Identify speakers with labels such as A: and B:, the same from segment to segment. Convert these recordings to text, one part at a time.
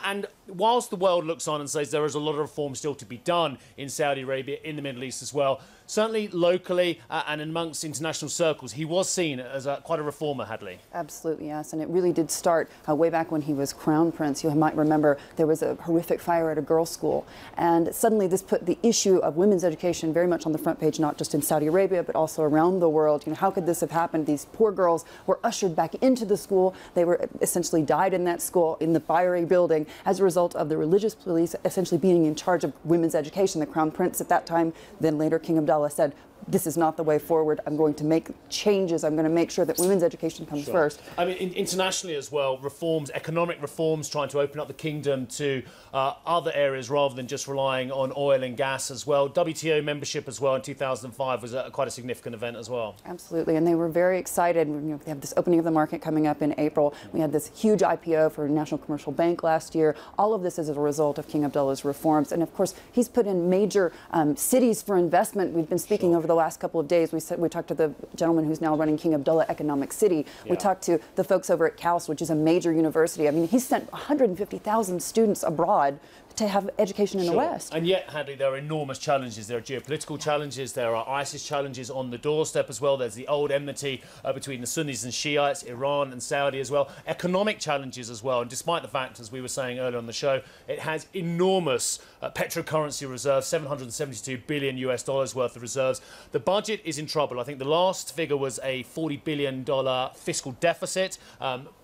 A: And whilst the world looks on and says there is a lot of reform still to be done in Saudi Arabia, in the Middle East as well, certainly locally and amongst international circles, he was seen as quite a reformer, Hadley.
B: Absolutely, yes. And it really did start way back when he was crown prince. You might remember there was a horrific fire at a girls' school. And suddenly this put the issue of women's education very much on the front page, not just in Saudi Arabia, but also around the world. You know, how could this have happened? These poor girls were ushered back into the school. They were essentially died in that school, in the fiery building, as a result of the religious police essentially being in charge of women's education. The crown prince at that time, then later King Abdullah, said, this is not the way forward. I'm going to make changes. I'm going to make sure that women's education comes first.
A: I mean, internationally as well, reforms, economic reforms, trying to open up the kingdom to other areas rather than just relying on oil and gas as well. WTO membership as well in 2005 was quite a significant event as well.
B: Absolutely, and they were very excited. You know, they have this opening of the market coming up in April. We had this huge IPO for National Commercial Bank last year. All of this is as a result of King Abdullah's reforms. And of course, he's put in major cities for investment. We've been speaking over the last couple of days. We talked to the gentleman who's now running King Abdullah Economic City. We talked to the folks over at CALS, which is a major university. I mean, he sent 150,000 students abroad to have education in the West.
A: And yet, Hadley, there are enormous challenges. There are geopolitical challenges. There are ISIS challenges on the doorstep as well. There's the old enmity between the Sunnis and Shiites, Iran and Saudi as well. Economic challenges as well. And despite the fact, as we were saying earlier on the show, it has enormous petrocurrency reserves, $772 billion US worth of reserves. The budget is in trouble. I think the last figure was a $40 billion fiscal deficit.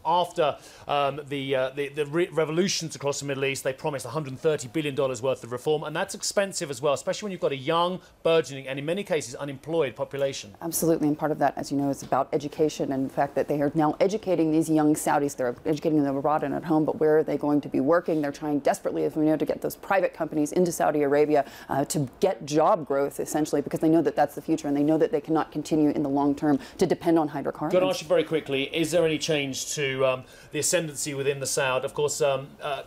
A: After the revolutions across the Middle East, they promised $130 billion worth of reform, and that's expensive as well, especially when you've got a young, burgeoning, and in many cases unemployed population.
B: Absolutely, and part of that, as you know, is about education and the fact that they are now educating these young Saudis. They're educating them abroad and at home, but where are they going to be working? They're trying desperately, as we know, to get those private companies into Saudi Arabia to get job growth, essentially, because they know that that's the future, and they know that they cannot continue in the long term to depend on hydrocarbons.
A: Can I ask you very quickly, is there any change to the ascendancy within the Saud? Of course,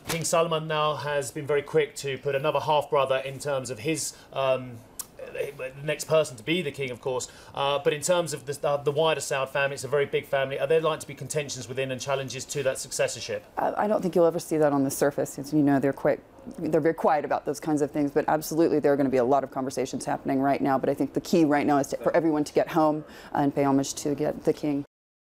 A: King Salman now has been very quick to put another half-brother in terms of his the next person to be the king, of course. But in terms of the wider Saud family, it's a very big family. Are there likely to be contentions within and challenges to that successorship? I
B: don't think you'll ever see that on the surface. As you know, they're very quiet about those kinds of things, but absolutely there are going to be a lot of conversations happening right now. But I think the key right now is for everyone to get home and pay homage to the king.